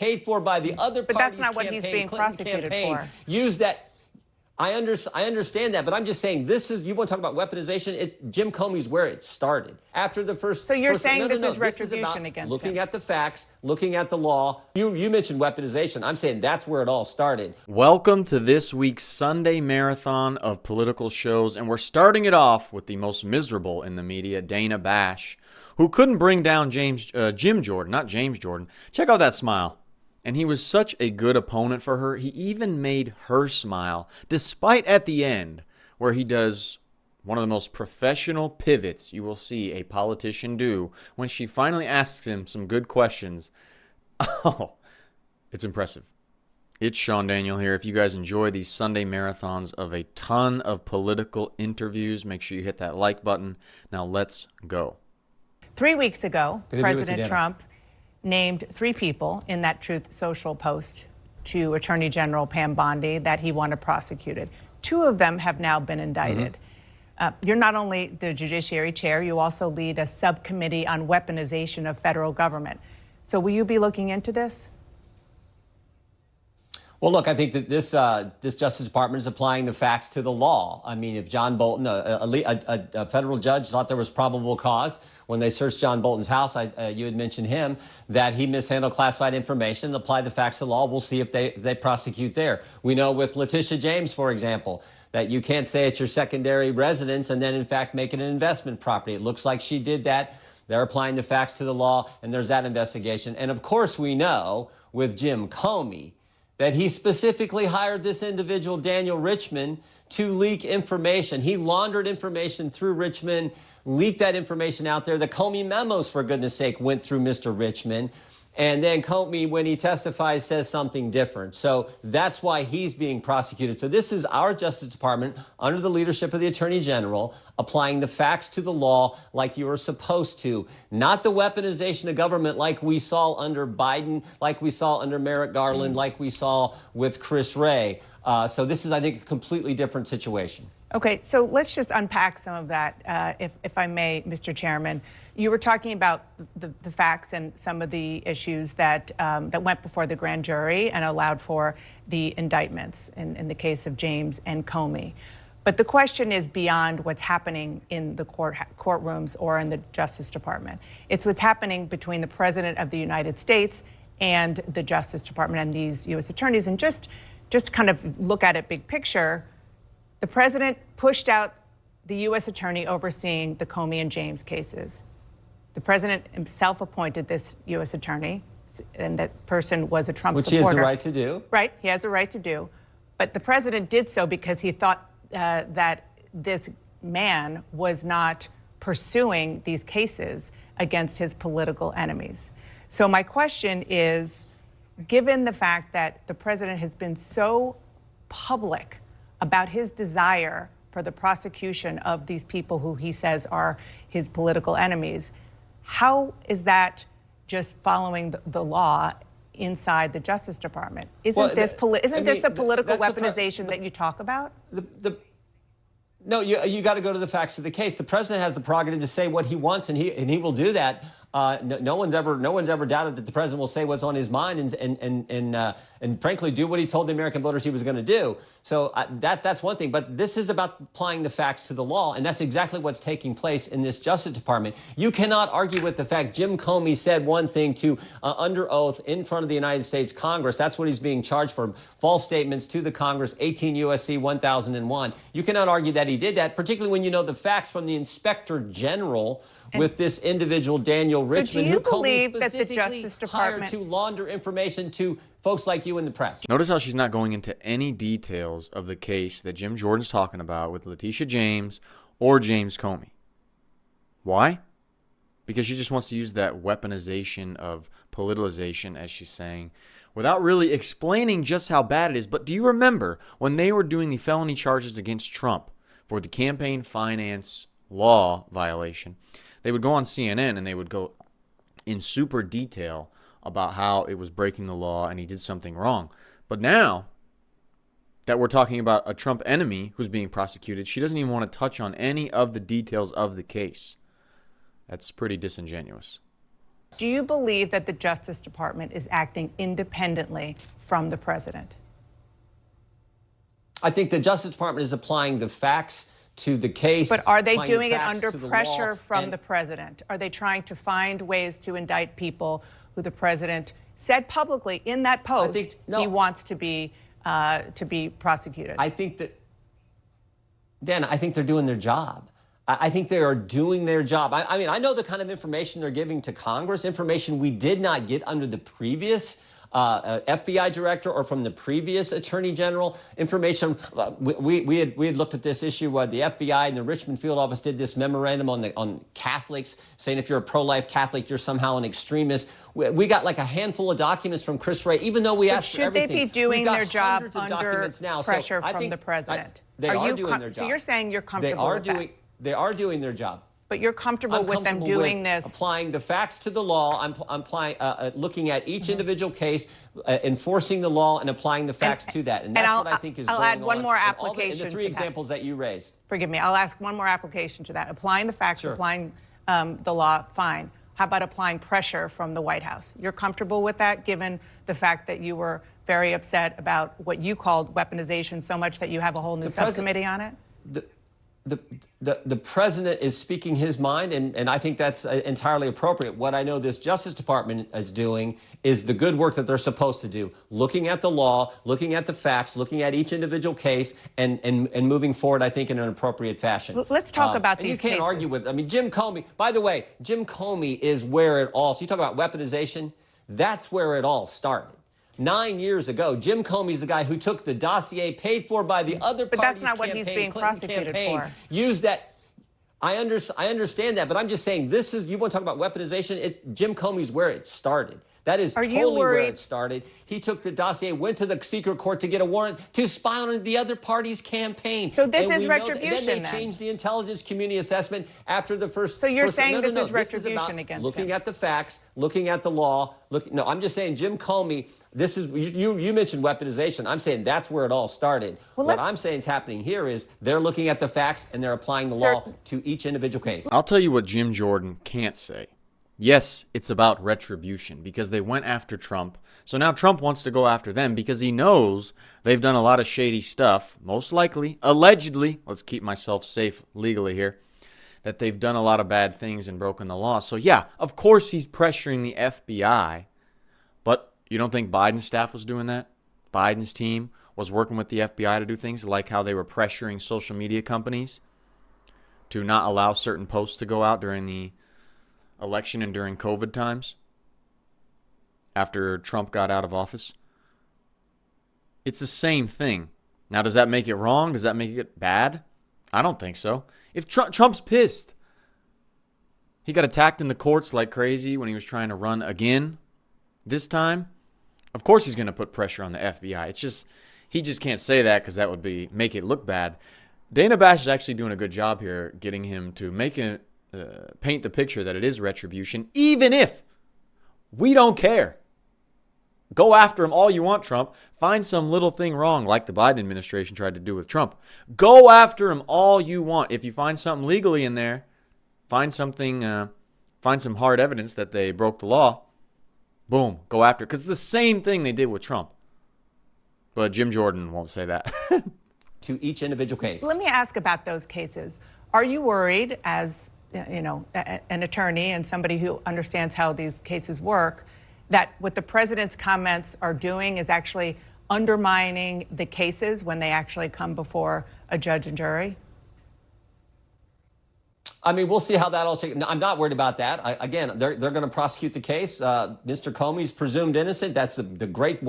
paid for by the other But party's that's not what campaign, he's being Clinton prosecuted campaign, for. use that. I understand that, but I'm just saying this is, you want to talk about weaponization, it's Jim Comey's where it started. After the first... So you're saying no, this is this retribution is about against looking him. at the facts, looking at the law. You mentioned weaponization. I'm saying that's where it all started. Welcome to this week's Sunday marathon of political shows, and we're starting it off with the most miserable in the media, Dana Bash, who couldn't bring down Jim Jordan, not James Jordan. Check out that smile. And he was such a good opponent for her, he even made her smile, despite at the end, where he does one of the most professional pivots you will see a politician do when she finally asks him some good questions. Oh, it's impressive. It's SeanDaniel here. If you guys enjoy these Sunday marathons of a ton of political interviews, make sure you hit that like button. Now let's go. 3 weeks ago, Good to be with you, President Dana. Trump named 3 people in that Truth Social post to Attorney General Pam Bondi that he wanted prosecuted. 2 of them have now been indicted. You're not only the Judiciary Chair, you also lead a subcommittee on weaponization of federal government. So will you be looking into this? Well, look, I think that this Justice Department is applying the facts to the law. I mean, if John Bolton, a federal judge, thought there was probable cause when they searched John Bolton's house, you had mentioned him, that he mishandled classified information, apply the facts to the law. We'll see if they prosecute there. We know with Letitia James, for example, that you can't say it's your secondary residence and then, in fact, make it an investment property. It looks like she did that. They're applying the facts to the law, and there's that investigation. And, of course, we know with Jim Comey that he specifically hired this individual, Daniel Richman, to leak information. He laundered information through Richman, leaked that information out there. The Comey memos, for goodness sake, went through Mr. Richman. And then Comey, when he testifies, says something different. So that's why he's being prosecuted. So this is our Justice Department, under the leadership of the Attorney General, applying the facts to the law like you are supposed to. Not the weaponization of government like we saw under Biden, like we saw under Merrick Garland, like we saw with Chris Wray. So this is, I think, a completely different situation. Okay, so let's just unpack some of that, if I may, Mr. Chairman. You were talking about the facts and some of the issues that went before the grand jury and allowed for the indictments in the case of James and Comey. But the question is beyond what's happening in the courtrooms or in the Justice Department. It's what's happening between the President of the United States and the Justice Department and these U.S. attorneys. And just kind of look at it big picture. The president pushed out the U.S. attorney overseeing the Comey and James cases. The president himself appointed this U.S. attorney, and that person was a Trump supporter. Which he has the right to do. Right, he has a right to do. But the president did so because he thought that this man was not pursuing these cases against his political enemies. So my question is, given the fact that the president has been so public about his desire for the prosecution of these people who he says are his political enemies, how is that just following the law inside the Justice Department? Isn't this the political weaponization that you talk about? No, you got to go to the facts of the case. The president has the prerogative to say what he wants, and he will do that. No one's ever doubted that the president will say what's on his mind and frankly do what he told the American voters he was going to do. So that's one thing. But this is about applying the facts to the law, and that's exactly what's taking place in this Justice Department. You cannot argue with the fact Jim Comey said one thing to under oath in front of the United States Congress. That's what he's being charged for: false statements to the Congress, 18 U.S.C. 1001. You cannot argue that he did that, particularly when you know the facts from the Inspector General with this individual, Daniel Richman, who Comey that the Justice specifically Department hired to launder information to folks like you in the press. Notice how she's not going into any details of the case that Jim Jordan's talking about with Letitia James or James Comey. Why? Because she just wants to use that weaponization of politicization, as she's saying, without really explaining just how bad it is. But do you remember when they were doing the felony charges against Trump for the campaign finance law violation? They would go on CNN and they would go in super detail about how it was breaking the law and he did something wrong. But now that we're talking about a Trump enemy who's being prosecuted, she doesn't even want to touch on any of the details of the case. That's pretty disingenuous. Do you believe that the Justice Department is acting independently from the president? I think the Justice Department is applying the facts to the case. But are they applying the doing it facts under to the pressure law, from and the president? Are they trying to find ways to indict people who the president said publicly in that post he wants to be prosecuted? I think that, Dan, I think they're doing their job. I think they are doing their job. I mean, I know the kind of information they're giving to Congress, information we did not get under the previous FBI director or from the previous attorney general. Information we had looked at this issue. The FBI and the Richmond field office did this memorandum on Catholics, saying if you're a pro-life Catholic, you're somehow an extremist. We got like a handful of documents from Chris Wray, even though we asked for everything. Should they be doing their job under now. pressure So from the president? They are doing their job. So you're saying you're comfortable with that? They are doing their job. But you're comfortable with them doing this? Applying the facts to the law. I'm looking at each individual case, enforcing the law, and applying the facts to that. And that's what I think is going on. I'll add one more application in the three examples that you raised. Forgive me. I'll ask one more application to that. Applying the facts, applying the law, fine. How about applying pressure from the White House? You're comfortable with that, given the fact that you were very upset about what you called weaponization so much that you have a whole new subcommittee on it? The president is speaking his mind, and I think that's entirely appropriate. What I know this Justice Department is doing is the good work that they're supposed to do, looking at the law, looking at the facts, looking at each individual case, and moving forward, I think, in an appropriate fashion. Let's talk about these cases. You can't argue with, I mean, Jim Comey, by the way, Jim Comey is where it all, so you talk about weaponization, that's where it all started. 9 years ago, Jim Comey's the guy who took the dossier paid for by the other party's campaign, but that's not what he's being prosecuted for. Used that. I understand that, but I'm just saying this is, you want to talk about weaponization? It's Jim Comey's where it started. That is totally where it started. He took the dossier, went to the secret court to get a warrant to spy on the other party's campaign. So this is retribution, then they changed the intelligence community assessment after the first. So you're saying this is retribution against him? Looking at the facts, looking at the law. No, I'm just saying Jim Comey, this is, you mentioned weaponization. I'm saying that's where it all started. Well, what I'm saying is happening here is they're looking at the facts and they're applying the law to each individual case. I'll tell you what Jim Jordan can't say. Yes, it's about retribution because they went after Trump. So now Trump wants to go after them because he knows they've done a lot of shady stuff, most likely, allegedly, let's keep myself safe legally here, that they've done a lot of bad things and broken the law. So yeah, of course he's pressuring the FBI, but you don't think Biden's staff was doing that? Biden's team was working with the FBI to do things like how they were pressuring social media companies to not allow certain posts to go out during the election and during COVID times after Trump got out of office. It's the same thing. Now, does that make it wrong? Does that make it bad? I don't think so. If Trump's pissed, he got attacked in the courts like crazy when he was trying to run again this time. Of course he's going to put pressure on the FBI. It's just, he just can't say that because that would make it look bad. Dana Bash is actually doing a good job here getting him to paint the picture that it is retribution, even if we don't care. Go after him all you want, Trump. Find some little thing wrong like the Biden administration tried to do with Trump. Go after him all you want. If you find something legally in there, find some hard evidence that they broke the law, boom, go after it. Because it's the same thing they did with Trump. But Jim Jordan won't say that. To each individual case. Let me ask about those cases. Are you worried, as an attorney and somebody who understands how these cases work, that what the president's comments are doing is actually undermining the cases when they actually come before a judge and jury? I mean, we'll see how that all shakes. No, I'm not worried about that. Again, they're going to prosecute the case. Mr. Comey's presumed innocent. That's one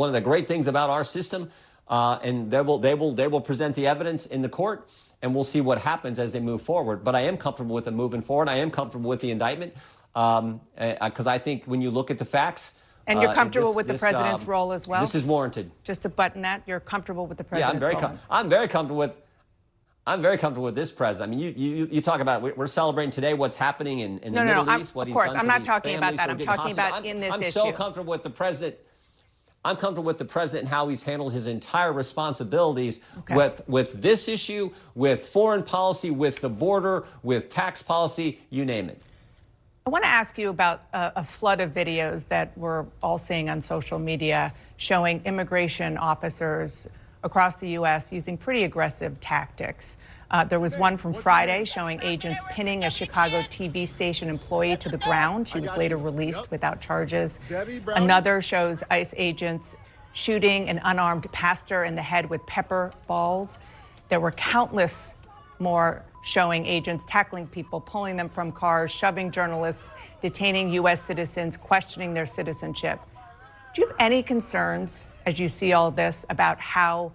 of the great things about our system. And they will present the evidence in the court. And we'll see what happens as they move forward. But I am comfortable with them moving forward. I am comfortable with the indictment because I think when you look at the facts. And you're comfortable with the president's role as well? This is warranted. Just to button that, you're comfortable with the president's role? I'm very comfortable with this president. I mean, you talk about we're celebrating today what's happening in the Middle East, what he's done for these families. I'm not talking about that. I'm talking about in this issue. I'm so comfortable with the president. I'm comfortable with the president and how he's handled his entire responsibilities with this issue, with foreign policy, with the border, with tax policy, you name it. I want to ask you about a flood of videos that we're all seeing on social media showing immigration officers across the U.S. using pretty aggressive tactics. There was one from Friday showing agents pinning a Chicago TV station employee to the ground. She was later released without charges. Another shows ICE agents shooting an unarmed pastor in the head with pepper balls. There were countless more showing agents tackling people, pulling them from cars, shoving journalists, detaining U.S. citizens, questioning their citizenship. Do you have any concerns as you see all this about how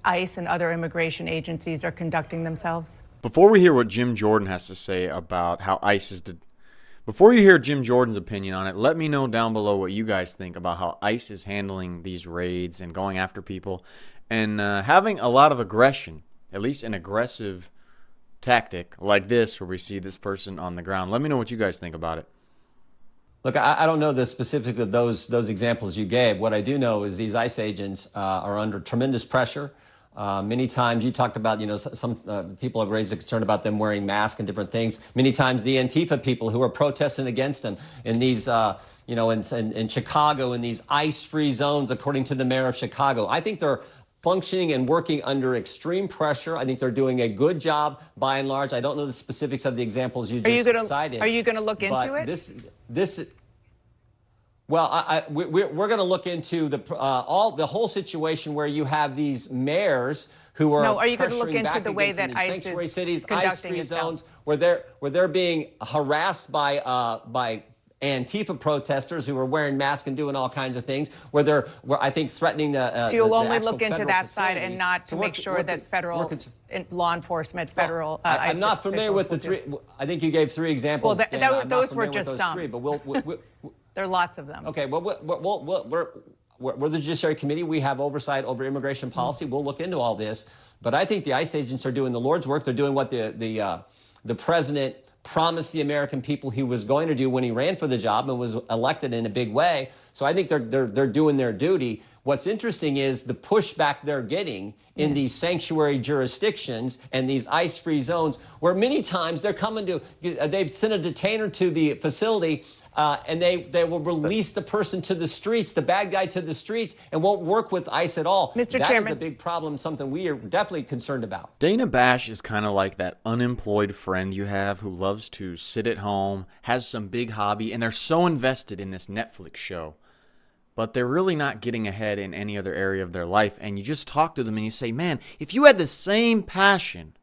ICE and other immigration agencies are conducting themselves? Before we hear what Jim Jordan has to say about how ICE is... Before you hear Jim Jordan's opinion on it, let me know down below what you guys think about how ICE is handling these raids and going after people and having a lot of aggression, at least an aggressive tactic like this where we see this person on the ground. Let me know what you guys think about it. Look, I don't know the specifics of those examples you gave. What I do know is these ICE agents are under tremendous pressure. Many times you talked about, some people have raised a concern about them wearing masks and different things. Many times the Antifa people who are protesting against them in these, in Chicago, in these ICE-free zones, according to the mayor of Chicago. I think they're functioning and working under extreme pressure. I think they're doing a good job by and large. I don't know the specifics of the examples you just cited. Are you going to look into it? Well, we're going to look into the whole situation where you have these mayors who are are you going to look into back the way that these ICE sanctuary is cities, conducting ICE-free itself? zones, where they're being harassed by Antifa protesters who are wearing masks and doing all kinds of things, where I think threatening the. So you'll the only actual look into federal that side facilities. and not to make sure that federal law enforcement, federal. I'm not familiar with the three. I think you gave three examples. Well, Dana. I'm not those were familiar with just those some. three, but there are lots of them. Okay, well, we're the Judiciary Committee. We have oversight over immigration policy. We'll look into all this. But I think the ICE agents are doing the Lord's work. They're doing what the president promised the American people he was going to do when he ran for the job and was elected in a big way. So I think they're doing their duty. What's interesting is the pushback they're getting in these sanctuary jurisdictions and these ICE-free zones, where many times they're coming to, they've sent a detainer to the facility and they will release the person to the streets, the bad guy to the streets, and won't work with ICE at all. Mr. That Chairman, is a big problem, something we are definitely concerned about. Dana Bash is kind of like that unemployed friend you have who loves to sit at home, has some big hobby, and they're so invested in this Netflix show, but they're really not getting ahead in any other area of their life. And you just talk to them and you say, man, if you had the same passion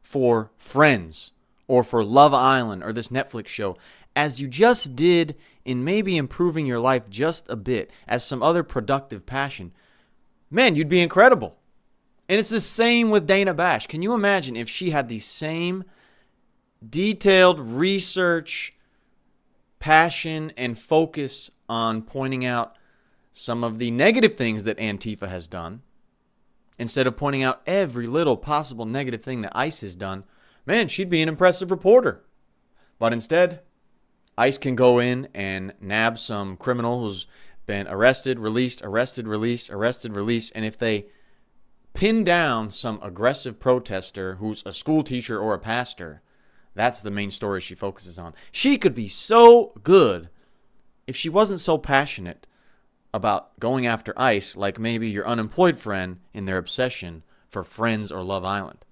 for Friends or for Love Island or this Netflix show as you just did in maybe improving your life just a bit as some other productive passion, man, you'd be incredible. And it's the same with Dana Bash. Can you imagine if she had the same detailed research, passion, and focus on pointing out some of the negative things that Antifa has done, instead of pointing out every little possible negative thing that ICE has done? Man, she'd be an impressive reporter. But instead, ICE can go in and nab some criminal who's been arrested, released, arrested, released, arrested, released, and if they pin down some aggressive protester who's a school teacher or a pastor, that's the main story she focuses on. She could be so good if she wasn't so passionate about going after ICE like maybe your unemployed friend in their obsession for Friends or Love Island.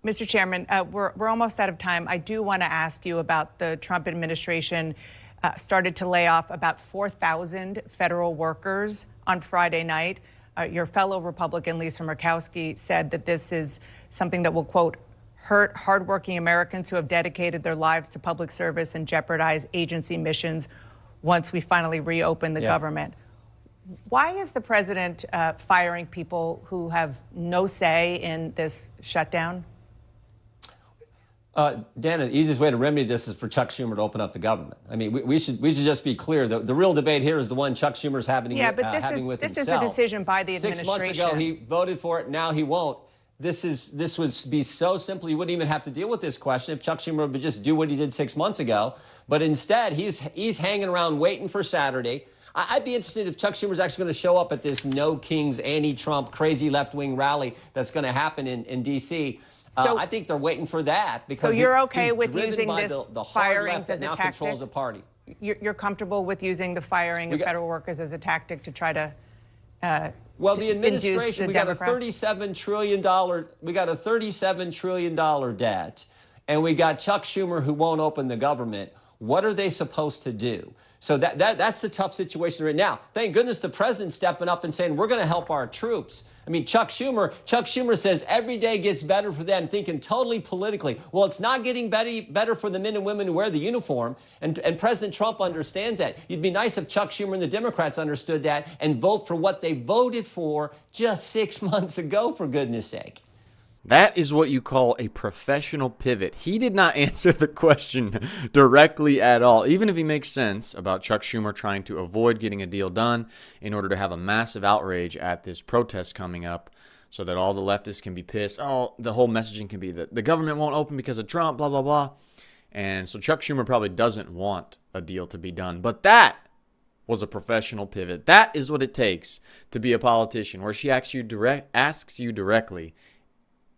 Mr. Chairman, we're almost out of time. I do want to ask you about the Trump administration started to lay off about 4,000 federal workers on Friday night. Your fellow Republican, Lisa Murkowski, said that this is something that will, quote, hurt hardworking Americans who have dedicated their lives to public service and jeopardize agency missions once we finally reopen the government. Why is the president firing people who have no say in this shutdown? Dan, the easiest way to remedy this is for Chuck Schumer to open up the government. I mean, we should just be clear. The real debate here is the one Chuck Schumer's having with himself. This is a decision by the administration. 6 months ago, he voted for it. Now he won't. This would be so simple. You wouldn't even have to deal with this question if Chuck Schumer would just do what he did 6 months ago. But instead, he's hanging around waiting for Saturday. I'd be interested if Chuck Schumer's actually going to show up at this No Kings, anti-Trump, crazy left-wing rally that's going to happen in D.C. So- I think they're waiting for that because So you're okay he's with driven using by this the hard firings left that as a now controls tactic? the party. You're comfortable with using the firing of federal workers as a tactic to try to Well, to the administration, induce the we got a Democrats? $37 trillion debt, and we got Chuck Schumer who won't open the government. What are they supposed to do? So that's the tough situation right now. Thank goodness the president's stepping up and saying we're going to help our troops. I mean, Chuck Schumer says every day gets better for them, thinking totally politically. Well, it's not getting better for the men and women who wear the uniform, and President Trump understands that. It'd be nice if Chuck Schumer and the Democrats understood that and vote for what they voted for just 6 months ago, for goodness sake. That is what you call a professional pivot. He did not answer the question directly at all, even if he makes sense about Chuck Schumer trying to avoid getting a deal done in order to have a massive outrage at this protest coming up so that all the leftists can be pissed. Oh, the whole messaging can be that the government won't open because of Trump, blah, blah, blah. And so Chuck Schumer probably doesn't want a deal to be done. But that was a professional pivot. That is what it takes to be a politician, where she asks you directly,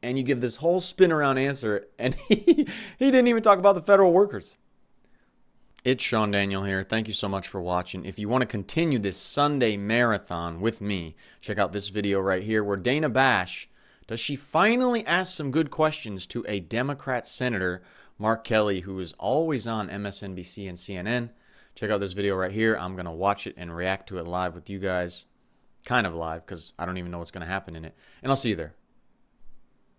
and you give this whole spin around answer, and he didn't even talk about the federal workers. It's Sean Daniel here. Thank you so much for watching. If you want to continue this Sunday marathon with me, check out this video right here where Dana Bash, does she finally ask some good questions to a Democrat Senator, Mark Kelly, who is always on MSNBC and CNN. Check out this video right here. I'm going to watch it and react to it live with you guys. Kind of live, because I don't even know what's going to happen in it. And I'll see you there.